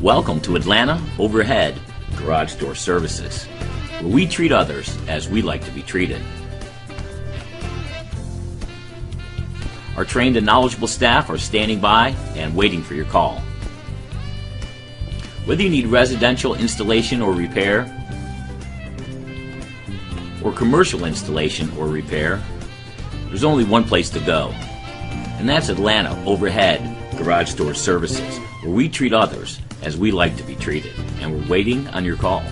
Welcome to Atlanta Overhead Garage Door Services, where we treat others as we like to be treated. Our trained and knowledgeable staff are standing by and waiting for your call. Whether you need residential installation or repair, or commercial installation or repair, there's only one place to go, and that's Atlanta Overhead Garage Door Services, where we treat others as we like to be treated, and we're waiting on your call.